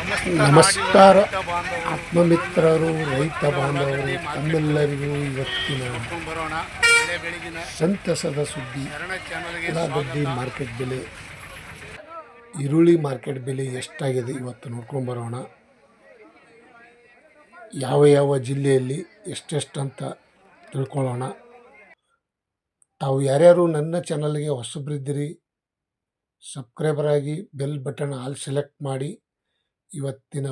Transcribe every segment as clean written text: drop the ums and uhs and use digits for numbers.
ನಮಸ್ಕಾರ ಆತ್ಮಮಿತ್ರರು, ರೈತ ಬಾಂಧವರು ತಮ್ಮೆಲ್ಲರಿಗೂ ಇವತ್ತಿನ ಸಂತಸದ ಸುದ್ದಿ. ಉಳ್ಳಾಗಡ್ಡಿ ಮಾರ್ಕೆಟ್ ಬೆಲೆ, ಈರುಳ್ಳಿ ಮಾರ್ಕೆಟ್ ಬೆಲೆ ಎಷ್ಟಾಗಿದೆ ಇವತ್ತು ನೋಡ್ಕೊಂಬರೋಣ. ಯಾವ ಯಾವ ಜಿಲ್ಲೆಯಲ್ಲಿ ಎಷ್ಟೆಷ್ಟಂತ ತಿಳ್ಕೊಳ್ಳೋಣ. ತಾವು ಯಾರ್ಯಾರು ನನ್ನ ಚಾನಲ್ಗೆ ಹೊಸಬ್ರಿದ್ದೀರಿ, ಸಬ್ಸ್ಕ್ರೈಬರ್ ಆಗಿ ಬೆಲ್ ಬಟನ್ ಆಲ್ ಸೆಲೆಕ್ಟ್ ಮಾಡಿ. ಇವತ್ತಿನ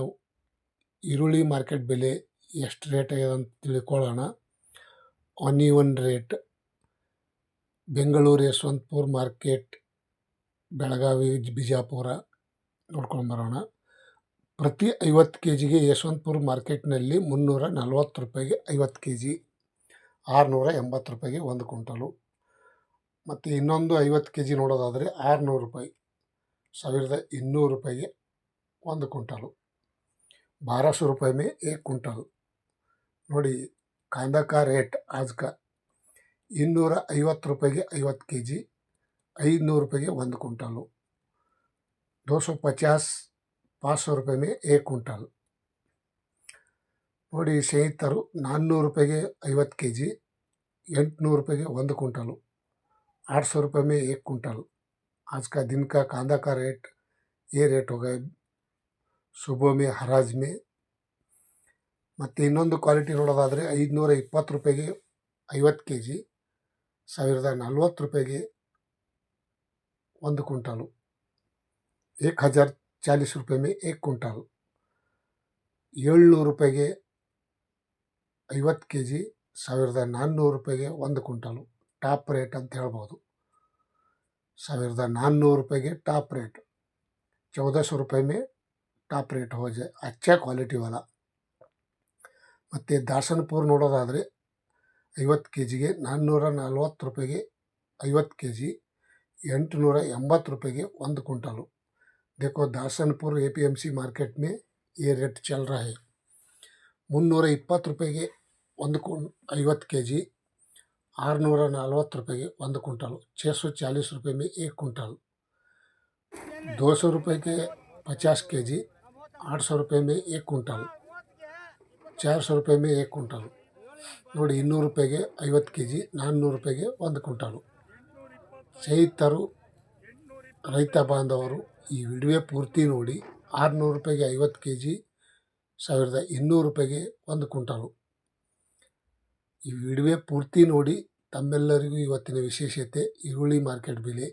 ಈರುಳ್ಳಿ ಮಾರ್ಕೆಟ್ ಬೆಲೆ ಎಷ್ಟು ರೇಟ್ ಆಗಿದೆ ಅಂತ ತಿಳ್ಕೊಳ್ಳೋಣ. Onion rate Bengaluru Yeshwanthpur market, Belagavi Bijapur ನೋಡ್ಕೊಂಡು ಬರೋಣ. ಪ್ರತಿ 50 kgಗೆ ಯಶವಂತಪುರ ಮಾರ್ಕೆಟ್ನಲ್ಲಿ 340 ರೂಪಾಯಿಗೆ 50 kg, 680 ರೂಪಾಯಿಗೆ 1 ಕ್ವಿಂಟಲು. ಮತ್ತು ಇನ್ನೊಂದು 50 kg ನೋಡೋದಾದರೆ 600 ರೂಪಾಯಿ, 1200 ರೂಪಾಯಿಗೆ 1 ಕ್ವಿಂಟಲು, 1200 रुपये में 1 क्विंटल. ನೋಡಿ कांदा का रेट आज का 250 रुपये 50 kg, 500 रुपये 1 क्विंटल, 250 500 रुपये में 1 क्विंटल. ನೋಡಿ ಸ್ನೇಹಿತರು, 400 रुपये 50 kg, 800 रुपये 1 क्विंटल, 800 रुपये में 1 क्विंटल. आज का दिन का कांदा का रेट ये रेट हो गए सुबह में हराज में. ಮತ್ತು ಇನ್ನೊಂದು ಕ್ವಾಲಿಟಿ ನೋಡೋದಾದರೆ 520 ರೂಪಾಯಿಗೆ 50 kg, 1040 ರೂಪಾಯಿಗೆ 1 ಕ್ವಿಂಟಲು, 1040 रुपये में 1 क्विंटल, 700 ರೂಪಾಯಿಗೆ 50 kg, 1400 ರೂಪಾಯಿಗೆ 1 ಕ್ವಿಂಟಲು. ಟಾಪ್ ರೇಟ್ ಅಂತ ಹೇಳ್ಬೋದು. 1400 ರೂಪಾಯಿಗೆ ಟಾಪ್ ರೇಟ್, 1400 रुपये में ಟಾಪ್ ರೇಟ್ हो जाए, अच्छा क्वालिटी वाला. ಮತ್ತು ದಾಸನಪುರ ನೋಡೋದಾದರೆ 50 kgಗೆ 440 ರೂಪಾಯಿಗೆ 50 kg, 880 ರೂಪಾಯಿಗೆ 1 क्विंटल. देखो दासनपुर APMC मार्केट में ये रेट चल रहा है. 320 ರೂಪಾಯಿಗೆ 50 kg, 640 ರೂಪಾಯಿಗೆ 1 क्विंटल, 640 रुपये में 1 क्विंटल, 200 रुपये के 50 kg, 800 रुपये में 1 क्विंटल, 400 रुपये में 1 क्विंटल. ನೋಡಿ 200 ರೂಪಾಯಿಗೆ 50 kg, 400 ರೂಪಾಯಿಗೆ 1 ಕ್ವಿಂಟಲು. ಸ್ನೇಹಿತರು, ರೈತ ಬಾಂಧವರು ಈ ವಿಡಿಯೋ ಪೂರ್ತಿ ನೋಡಿ. 600 ರೂಪಾಯಿಗೆ 50 kg, 1200 ರೂಪಾಯಿಗೆ 1 ಕ್ವಿಂಟಲು. ಈ ವಿಡಿಯೋ ಪೂರ್ತಿ ನೋಡಿ. ತಮ್ಮೆಲ್ಲರಿಗೂ ಇವತ್ತಿನ ವಿಶೇಷತೆ ಈರುಳ್ಳಿ ಮಾರ್ಕೆಟ್ ಬೆಲೆ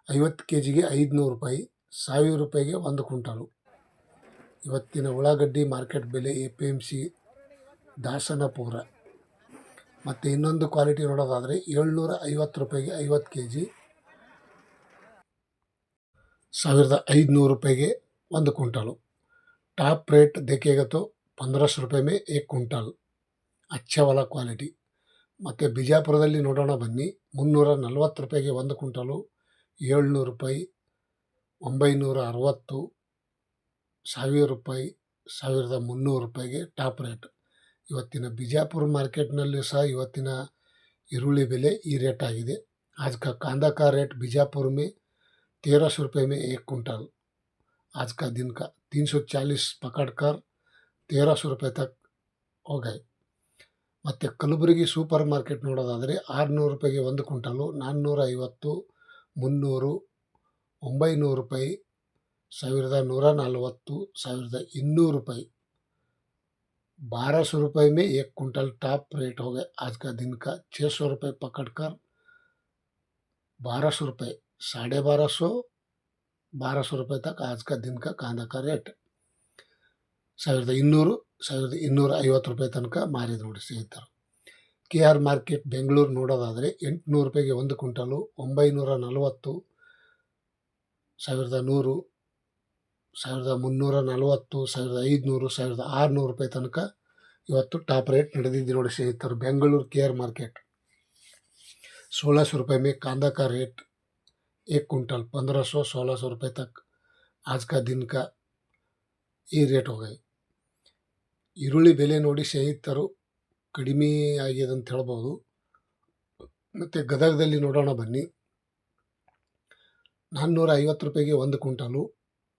50 kgಗೆ 500 ರೂಪಾಯಿ, 1000 ರೂಪಾಯಿಗೆ 1 ಕ್ವಿಂಟಲು. ಇವತ್ತಿನ ಉಳ್ಳಾಗಡ್ಡಿ ಮಾರ್ಕೆಟ್ ಬೆಲೆ APMC ದಾಸನಪುರ. ಮತ್ತು ಇನ್ನೊಂದು ಕ್ವಾಲಿಟಿ ನೋಡೋದಾದರೆ 750 ರೂಪಾಯಿಗೆ 50 kg, 1500 ರೂಪಾಯಿಗೆ 1 क्विंटल. टॉप रेट देखेगा तो 1500 रुपये में 1 क्विंटल, अच्छा वाला क्वालिटी. ಮತ್ತು ಬಿಜಾಪುರದಲ್ಲಿ ನೋಡೋಣ ಬನ್ನಿ. 340 ರೂಪಾಯಿಗೆ 1 ಕ್ವಿಂಟಲು, 700 ರೂಪಾಯಿ, 960, 1000 ರೂಪಾಯಿ, 1300 ರೂಪಾಯಿಗೆ ಟಾಪ್ ರೇಟ್. ಇವತ್ತಿನ ಬಿಜಾಪುರ ಮಾರ್ಕೆಟ್ನಲ್ಲಿ ಸಹ ಇವತ್ತಿನ ಈರುಳ್ಳಿ ಬೆಲೆ ಈ ರೇಟ್ ಆಗಿದೆ. आज का कांदा का रेट बीजापुर में 1300 रुपये में 1 क्विंटल. आज का दिन का 340 पकड़कर 1300 रुपये तक हो गए. ಮತ್ತು ಕಲಬುರಗಿ ಸೂಪರ್ ಮಾರ್ಕೆಟ್ ನೋಡೋದಾದರೆ 600 ರೂಪಾಯಿಗೆ 1 ಕ್ವಿಂಟಲು, 450, 300, 900 ರೂಪಾಯಿ, 1140, 1200 ರೂಪಾಯಿ, 1200 रुपये में 1 क्विंटल टॉप रेट हो गए. आज का दिन का 600 रुपये पकड़कर 1200 रुपये, 1250, 1200 रुपये तक आज का दिन का कांदा का रेट. 1200, 1250 ರೂಪಾಯಿ ತನಕ ಮಾರಿದ್ರು ನೋಡಿ ಸ್ನೇಹಿತರು. KR ಮಾರ್ಕೆಟ್ ಬೆಂಗಳೂರು ನೋಡೋದಾದರೆ 800 ರೂಪಾಯಿಗೆ 1 ಕ್ವಿಂಟಲು, 940, 1100, 1340, 1500, 1600 ರೂಪಾಯಿ ತನಕ ಇವತ್ತು ಟಾಪ್ ರೇಟ್ ನಡೆದಿದೆ ನೋಡಿ ಸ್ನೇಹಿತರು. ಬೆಂಗಳೂರು KR ಮಾರ್ಕೆಟ್ 1600 रुपये में कांदा का रेट 1 क्विंटल, 1500-1600 रुपये तक आज का दिन का ಈ ರೇಟ್ हो गए. ಈರುಳ್ಳಿ ಬೆಲೆ ನೋಡಿ ಸ್ನೇಹಿತರು ಕಡಿಮೆ ಆಗಿದೆ ಅಂತ ಹೇಳ್ಬೋದು. ಮತ್ತು ಗದಗದಲ್ಲಿ ನೋಡೋಣ ಬನ್ನಿ. 450 ರೂಪಾಯಿಗೆ 1 ಕ್ವಿಂಟಲು,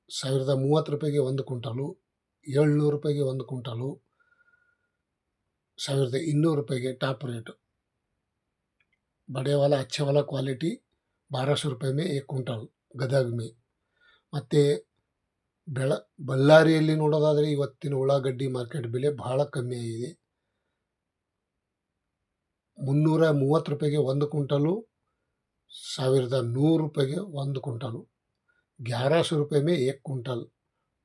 ₹1030 ಒಂದು ಕ್ವಿಂಟಾಲು, ₹700 ಒಂದು ಕ್ವಿಂಟಾಲು, ₹1200 टॉप रेट। बड़े वाला अच्छे वाला क्वालिटी ₹1200 में 1 क्विंटल ಗದಗ ಮೇ। ಮತ್ತು ಬಳ್ಳಾರಿಯಲ್ಲಿ ನೋಡೋದಾದರೆ ಇವತ್ತಿನ ಉಳ್ಳಾಗಡ್ಡಿ ಮಾರ್ಕೆಟ್ ಬೆಲೆ ಬಹಳ ಕಮ್ಮಿ ಆಗಿದೆ। ₹330 ಒಂದು ಕ್ವಿಂಟಲು, ₹1100 ಒಂದು क्विंटल, ₹1100 में 1 क्विंटल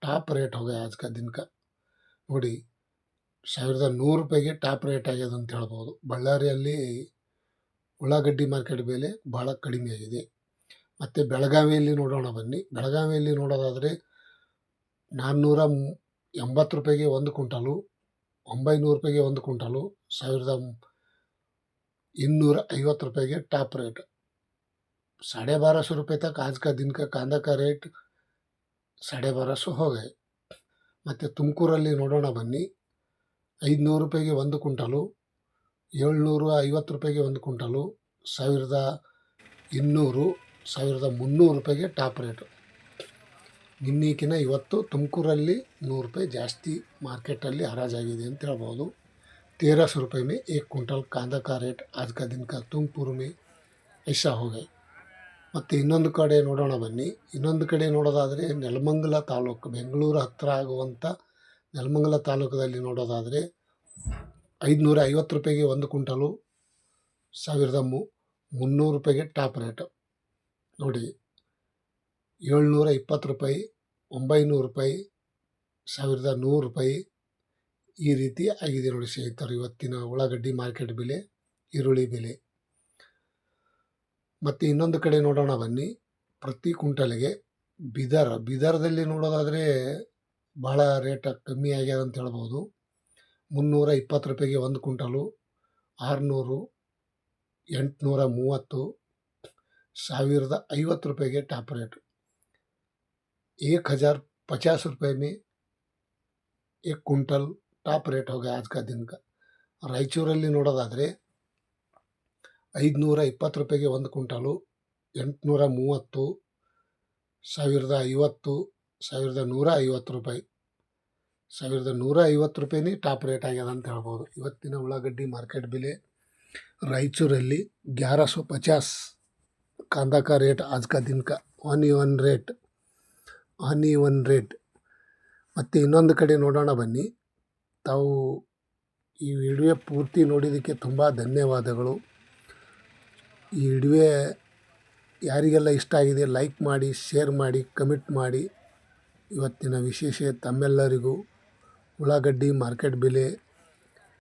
टॉप रेट हो गया आज का दिन का। ನೋಡಿ ₹1100 ಟಾಪ್ ರೇಟ್ ಆಗ್ಯದ ಅಂತ ಹೇಳ್ಬೋದು। ಬಳ್ಳಾರಿಯಲ್ಲಿ ಉಳ್ಳಾಗಡ್ಡಿ ಮಾರ್ಕೆಟ್ ಬೆಲೆ ಭಾಳ ಕಡಿಮೆ ಆಗಿದೆ। ಮತ್ತು ಬೆಳಗಾವಿಯಲ್ಲಿ ನೋಡೋಣ ಬನ್ನಿ। ಬೆಳಗಾವಿಯಲ್ಲಿ ನೋಡೋದಾದರೆ ₹480 ಒಂದು ಕ್ವಿಂಟಲು, ₹900 ಒಂದು ಕ್ವಿಂಟಲು, ₹1250 टॉप रेट। ₹1250 तक आज का दिन का कांदा का रेट 1250 हो गए। ಮತ್ತು ತುಮಕೂರಲ್ಲಿ ನೋಡೋಣ ಬನ್ನಿ। ₹500 ಒಂದು ಕ್ವಿಂಟಲು, ₹750 ಒಂದು ಕ್ವಿಂಟಲು, ₹1200, ₹1300 ಟಾಪ್ ರೇಟು। ನಿನ್ನೆಕಿನ ಇವತ್ತು ತುಮಕೂರಲ್ಲಿ ₹100 ಜಾಸ್ತಿ ಮಾರ್ಕೆಟಲ್ಲಿ ಹರಾಜಾಗಿದೆ ಅಂತ ಹೇಳ್ಬೋದು। ₹1300 में 1 क्विंटल कांदा का रेट आज का दिन का ತುಮಕೂರು में ऐसा हो गए। ಮತ್ತು ಇನ್ನೊಂದು ಕಡೆ ನೋಡೋಣ ಬನ್ನಿ। ಇನ್ನೊಂದು ಕಡೆ ನೋಡೋದಾದರೆ ನೆಲಮಂಗಲ ತಾಲೂಕು, ಬೆಂಗಳೂರು ಹತ್ತಿರ ಆಗುವಂಥ ನೆಲಮಂಗಲ ತಾಲೂಕದಲ್ಲಿ ನೋಡೋದಾದರೆ ₹550 ಒಂದು ಕ್ವಿಂಟಲು, ₹1300 ಟಾಪ್ ರೇಟು। ನೋಡಿ ₹720, ₹900, ₹1100 ಈ ರೀತಿ ಆಗಿದೆ ನೋಡಿ ಸ್ನೇಹಿತರು ಇವತ್ತಿನ ಉಳ್ಳಾಗಡ್ಡಿ ಮಾರ್ಕೆಟ್ ಬೆಲೆ, ಈರುಳ್ಳಿ ಬೆಲೆ। ಮತ್ತು ಇನ್ನೊಂದು ಕಡೆ ನೋಡೋಣ ಬನ್ನಿ। ಪ್ರತಿ ಕ್ವಿಂಟಲ್ಗೆ ಬೀದರ್ದಲ್ಲಿ ನೋಡೋದಾದರೆ ಭಾಳ ರೇಟ್ ಕಮ್ಮಿ ಆಗ್ಯದ ಅಂತ ಹೇಳ್ಬೋದು। ₹320 ಒಂದು ಕ್ವಿಂಟಲು, ₹600, ₹830, ₹1050 ಟಾಪ್ ರೇಟು। ₹1050 में 1 क्विंटल ಟಾಪ್ ರೇಟ್ ಹೋಗಿ आज का दिन का। ರಾಯಚೂರಲ್ಲಿ ನೋಡೋದಾದರೆ ₹520 ಒಂದು ಕ್ವಿಂಟಲು, ₹830, ₹1050, ₹1150, ₹1150 ಟಾಪ್ ರೇಟ್ ಆಗ್ಯದ ಅಂತ ಹೇಳ್ಬೋದು। ಇವತ್ತಿನ ಉಳ್ಳಾಗಡ್ಡಿ ಮಾರ್ಕೆಟ್ ಬೆಲೆ ರಾಯಚೂರಲ್ಲಿ 1150 कांदा का रेट आज का दिन का अनइवन ರೇಟ್। ಮತ್ತು ಇನ್ನೊಂದು ಕಡೆ ನೋಡೋಣ ಬನ್ನಿ। ತಾವು ಈ ವಿಡಿಯೋ ಪೂರ್ತಿ ನೋಡಿದ್ದಕ್ಕೆ ತುಂಬ ಧನ್ಯವಾದಗಳು। ಈ ವಿಡಿಯೋ ಯಾರಿಗೆಲ್ಲ ಇಷ್ಟ ಆಗಿದೆ ಲೈಕ್ ಮಾಡಿ, ಶೇರ್ ಮಾಡಿ, ಕಮೆಂಟ್ ಮಾಡಿ। ಇವತ್ತಿನ ವಿಶೇಷ ತಮ್ಮೆಲ್ಲರಿಗೂ ಉಳ್ಳಾಗಡ್ಡಿ ಮಾರ್ಕೆಟ್ ಬೆಲೆ